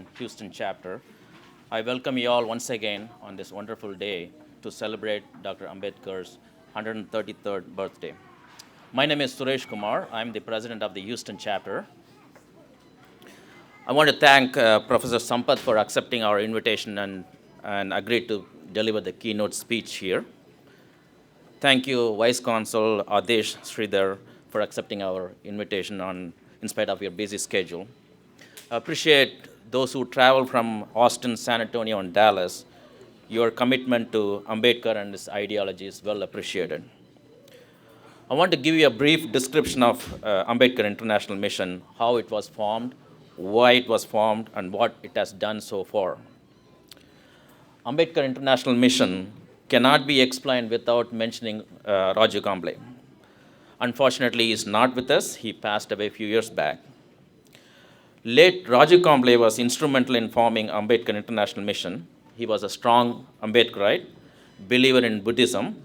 in Houston chapter. I welcome you all once again on this wonderful day to celebrate Dr. Ambedkar's 133rd birthday. My name is Suresh Kumar. I'm the president of the Houston chapter. I want to thank Professor Sampath for accepting our invitation and agreed to deliver the keynote speech here. Thank you, Vice Consul Adesh Sridhar, for accepting our invitation in spite of your busy schedule. I appreciate those who travel from Austin, San Antonio, and Dallas. Your commitment to Ambedkar and his ideology is well appreciated. I want to give you a brief description of Ambedkar International Mission, how it was formed, why it was formed, and what it has done so far. Ambedkar International Mission cannot be explained without mentioning Rajiv Kamble. Unfortunately, he is not with us. He passed away a few years back. Late Rajiv Kamble was instrumental in forming Ambedkar International Mission. He was a strong Ambedkarite, believer in Buddhism,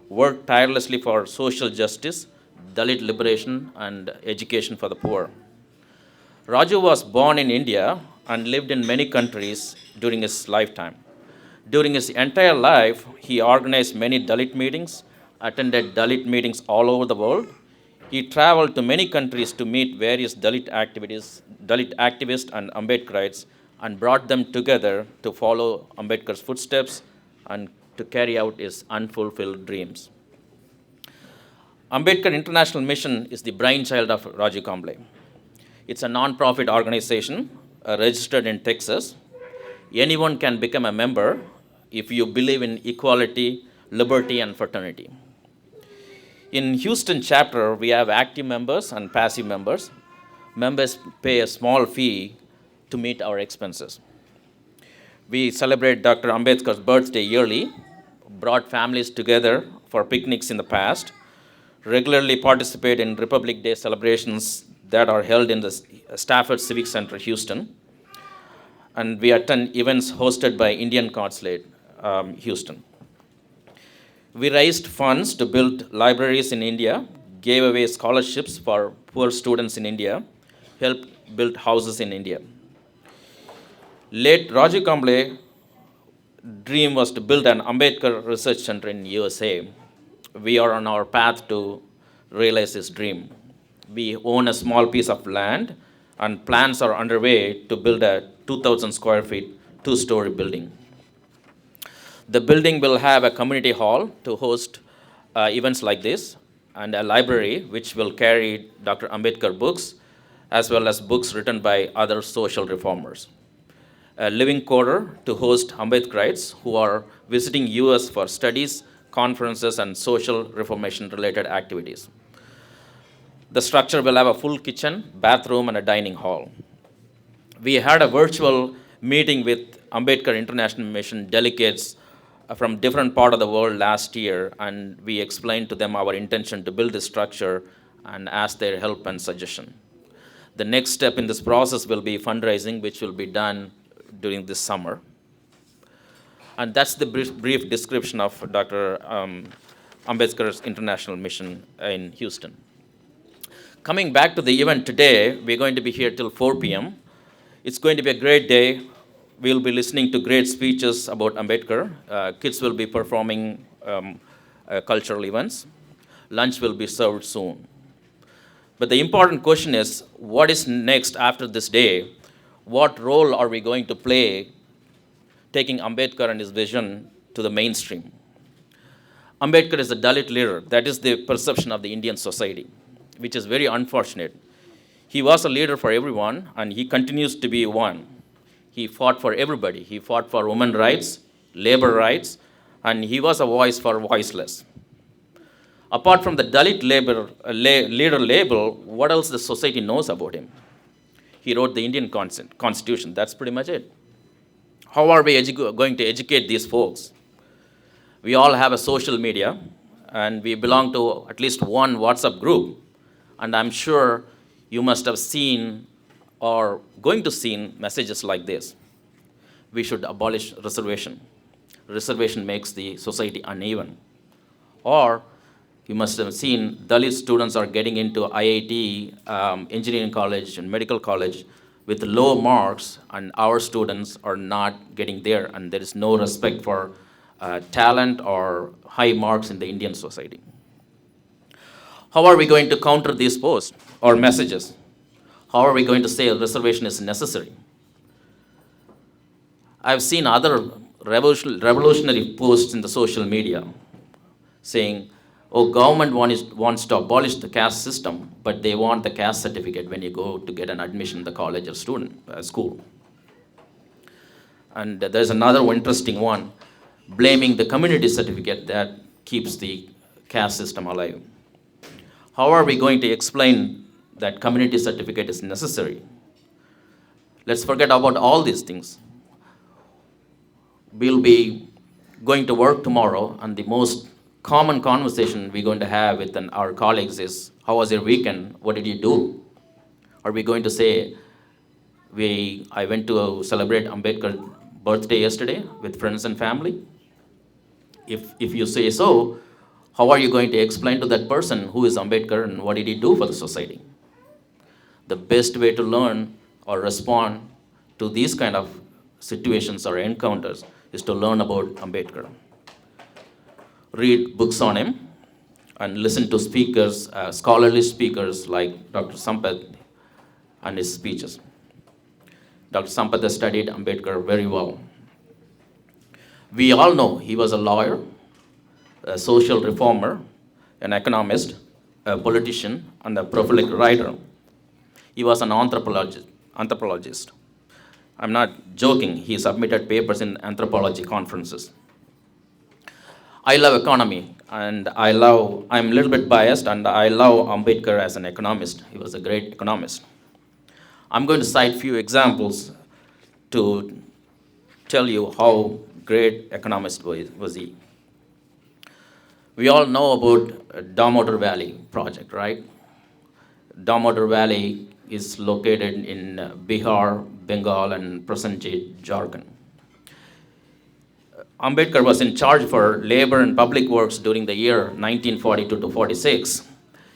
worked tirelessly for social justice, Dalit liberation, and education for the poor. Raju was born in India and lived in many countries during his lifetime. During his entire life, he organized many Dalit meetings, attended Dalit meetings all over the world. He traveled to many countries to meet various Dalit activists and Ambedkarites and brought them together to follow Ambedkar's footsteps and to carry out his unfulfilled dreams. Ambedkar International Mission is the brainchild of Rajiv Kamble. It's a non-profit organization registered in Texas. Anyone can become a member if you believe in equality, liberty, and fraternity. In Houston chapter, we have active members and passive members. Members pay a small fee to meet our expenses. We celebrate Dr. Ambedkar's birthday yearly, brought families together for picnics in the past, regularly participate in Republic Day celebrations that are held in the Stafford Civic Center, Houston, and we attend events hosted by Indian Consulate, Houston. We raised funds to build libraries in India, gave away scholarships for poor students in India, helped build houses in India. Late Rajiv Kamble's dream was to build an Ambedkar Research Center in USA. We are on our path to realize his dream. We own a small piece of land, and plans are underway to build a 2,000 square feet, two-story building. The building will have a community hall to host events like this, and a library which will carry Dr. Ambedkar books, as well as books written by other social reformers. A living quarter to host Ambedkarites who are visiting US for studies, conferences, and social reformation-related activities. The structure will have a full kitchen, bathroom, and a dining hall. We had a virtual meeting with Ambedkar International Mission delegates from different parts of the world last year, and we explained to them our intention to build this structure and ask their help and suggestion. The next step in this process will be fundraising, which will be done during this summer. And that's the brief description of Dr. Ambedkar's International Mission in Houston. Coming back to the event today, we're going to be here till 4 p.m. It's going to be a great day. We'll be listening to great speeches about Ambedkar. Kids will be performing cultural events. Lunch will be served soon. But the important question is, what is next after this day? What role are we going to play taking Ambedkar and his vision to the mainstream? Ambedkar is a Dalit leader. That is the perception of the Indian society, which is very unfortunate. He was a leader for everyone, and he continues to be one. He fought for everybody. He fought for women's rights, labor rights, and he was a voice for voiceless. Apart from the Dalit leader label, what else the society knows about him? He wrote the Indian Constitution. That's pretty much it. How are we going to educate these folks? We all have a social media, and we belong to at least one WhatsApp group. And I'm sure you must have seen or going to see messages like this. We should abolish reservation. Reservation makes the society uneven. Or you must have seen Dalit students are getting into IIT, engineering college, and medical college with low marks, and our students are not getting there, and there is no respect for talent or high marks in the Indian society. How are we going to counter these posts or messages? How are we going to say a reservation is necessary? I've seen other revolutionary posts in the social media saying, oh, government wants to abolish the caste system, but they want the caste certificate when you go to get an admission in the college or school. And there's another interesting one, blaming the community certificate that keeps the caste system alive. How are we going to explain that community certificate is necessary? Let's forget about all these things. We'll be going to work tomorrow, and the most common conversation we're going to have with our colleagues is, how was your weekend? What did you do? Are we going to say, I went to celebrate Ambedkar's birthday yesterday with friends and family? If you say so, how are you going to explain to that person who is Ambedkar and what did he do for the society? The best way to learn or respond to these kind of situations or encounters is to learn about Ambedkar. Read books on him and listen to speakers, scholarly speakers like Dr. Sampath and his speeches. Dr. Sampath has studied Ambedkar very well. We all know he was a lawyer, a social reformer, an economist, a politician, and a prolific writer. He was an anthropologist. I'm not joking, he submitted papers in anthropology conferences. I love economy, and I'm a little bit biased, and I love Ambedkar as an economist. He was a great economist. I'm going to cite few examples to tell you how great economist was he. We all know about Damodar Valley project, right? Damodar Valley is located in Bihar, Bengal, and present-day Jharkhand. Ambedkar was in charge for labor and public works during the year 1942 to 46.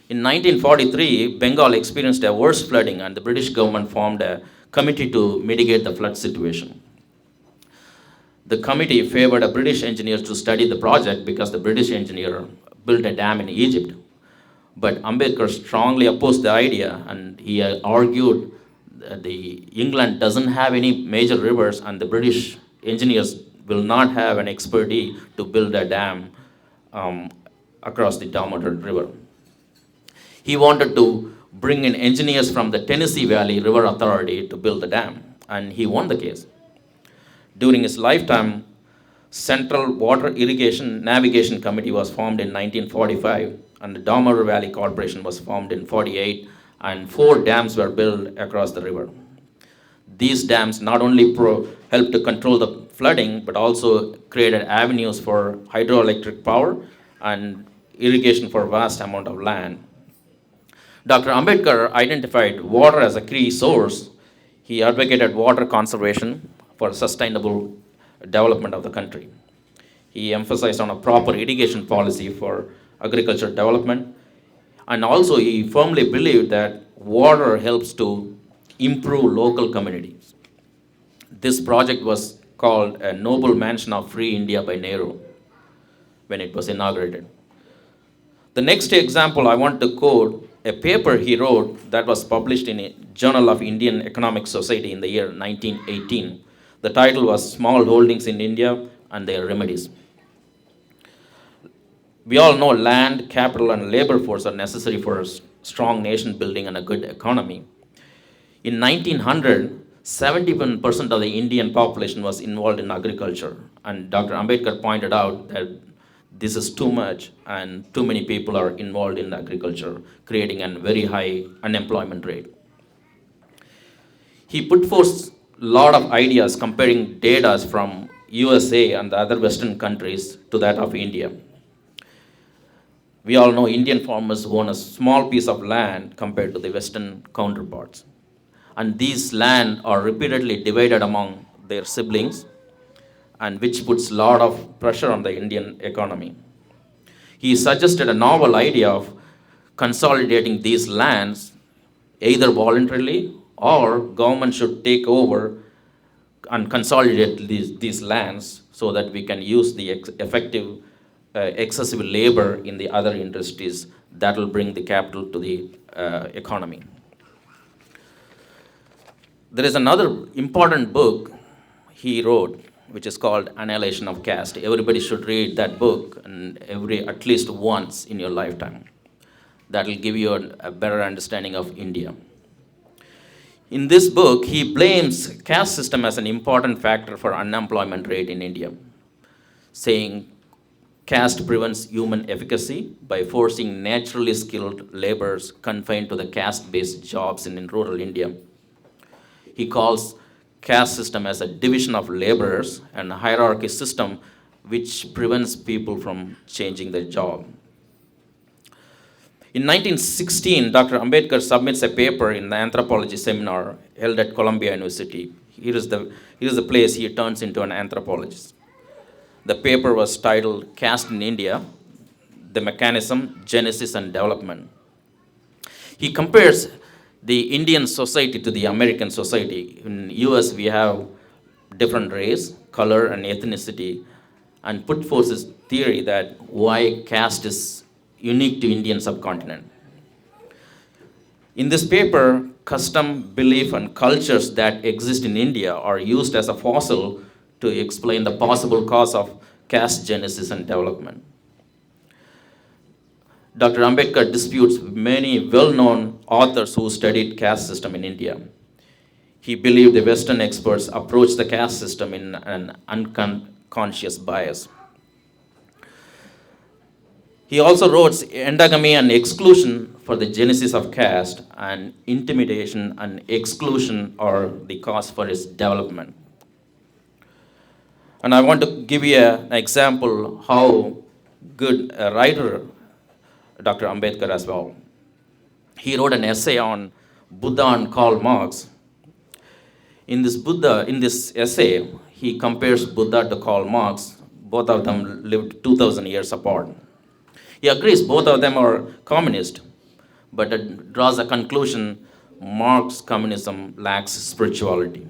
In 1943, Bengal experienced a worse flooding, and the British government formed a committee to mitigate the flood situation. The committee favored a British engineer to study the project because the British engineer built a dam in Egypt. But Ambedkar strongly opposed the idea, and he argued that England doesn't have any major rivers, and the British engineers will not have an expertise to build a dam across the Damodar River. He wanted to bring in engineers from the Tennessee Valley River Authority to build the dam, and he won the case. During his lifetime, Central Water Irrigation Navigation Committee was formed in 1945, and the Damodar Valley Corporation was formed in 48, and 4 dams were built across the river. These dams not only helped to control the flooding, but also created avenues for hydroelectric power and irrigation for vast amount of land. Dr. Ambedkar identified water as a key source. He advocated water conservation for sustainable development of the country. He emphasized on a proper irrigation policy for agriculture development, and also he firmly believed that water helps to improve local communities. This project was called a Noble Mansion of Free India by Nehru when it was inaugurated. The next example I want to quote a paper he wrote that was published in a Journal of Indian Economic Society in the year 1918. The title was Small Holdings in India and Their Remedies. We all know land, capital, and labor force are necessary for a strong nation building and a good economy. In 1900, 71% of the Indian population was involved in agriculture, and Dr. Ambedkar pointed out that this is too much and too many people are involved in agriculture, creating a very high unemployment rate. He put forth a lot of ideas comparing data from USA and the other Western countries to that of India. We all know Indian farmers own a small piece of land compared to the Western counterparts. And these land are repeatedly divided among their siblings, and which puts a lot of pressure on the Indian economy. He suggested a novel idea of consolidating these lands either voluntarily or government should take over and consolidate these lands so that we can use the effective, accessible labor in the other industries that will bring the capital to the economy. There is another important book he wrote, which is called Annihilation of Caste. Everybody should read that book and at least once in your lifetime. That will give you a better understanding of India. In this book, he blames caste system as an important factor for unemployment rate in India, saying caste prevents human efficacy by forcing naturally skilled laborers confined to the caste-based jobs in rural India. He calls caste system as a division of laborers and a hierarchy system which prevents people from changing their job. In 1916, Dr. Ambedkar submits a paper in the anthropology seminar held at Columbia University. Here is the place he turns into an anthropologist. The paper was titled Caste in India, the Mechanism, Genesis, and Development. He compares the Indian society to the American society. In US, we have different race, color, and ethnicity, and put forth his theory that why caste is unique to Indian subcontinent. In this paper, custom, belief, and cultures that exist in India are used as a fossil to explain the possible cause of caste genesis and development. Dr. Ambedkar disputes many well-known authors who studied caste system in India. He believed the Western experts approached the caste system in an unconscious bias. He also wrote endogamy and exclusion for the genesis of caste, and intimidation and exclusion are the cause for its development. And I want to give you an example how good a writer Dr. Ambedkar as well. He wrote an essay on Buddha and Karl Marx. In this essay, he compares Buddha to Karl Marx. Both of them lived 2,000 years apart. He agrees both of them are communist, but it draws a conclusion: Marx communism lacks spirituality.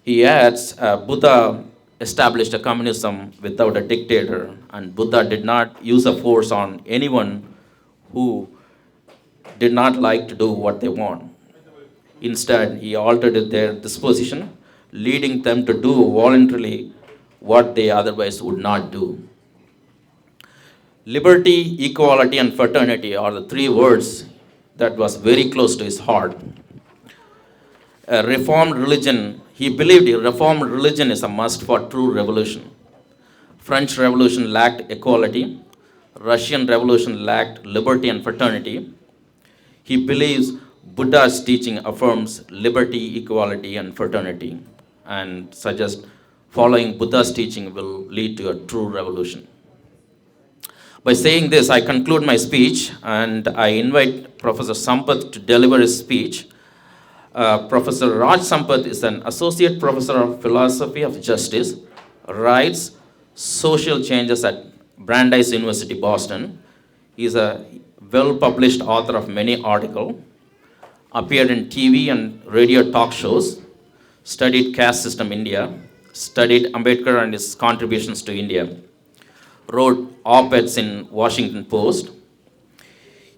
He adds, Buddha established a communism without a dictator, and Buddha did not use a force on anyone who did not like to do what they want. Instead, he altered their disposition, leading them to do voluntarily what they otherwise would not do. Liberty, equality, and fraternity are the three words that was very close to his heart. A reformed religion, he believed a reformed religion is a must for true revolution. French Revolution lacked equality. Russian Revolution lacked liberty and fraternity. He believes Buddha's teaching affirms liberty, equality, and fraternity, and suggests following Buddha's teaching will lead to a true revolution. By saying this, I conclude my speech, and I invite Professor Sampath to deliver his speech. Professor Raj Sampath is an associate professor of philosophy of justice, writes social changes at Brandeis University, Boston. He is a well-published author of many articles, appeared in TV and radio talk shows, studied caste system India, studied Ambedkar and his contributions to India, wrote op-eds in Washington Post.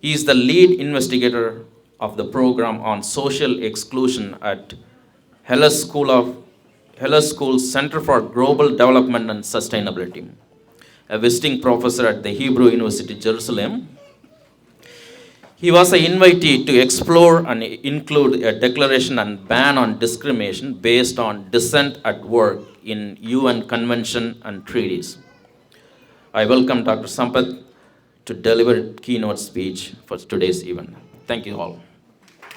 He is the lead investigator of the program on social exclusion at Hellas School Center for Global Development and Sustainability, a visiting professor at the Hebrew University, Jerusalem. He was an invitee to explore and include a declaration and ban on discrimination based on dissent at work in UN convention and treaties. I welcome Dr. Sampath to deliver a keynote speech for today's event. Thank you all.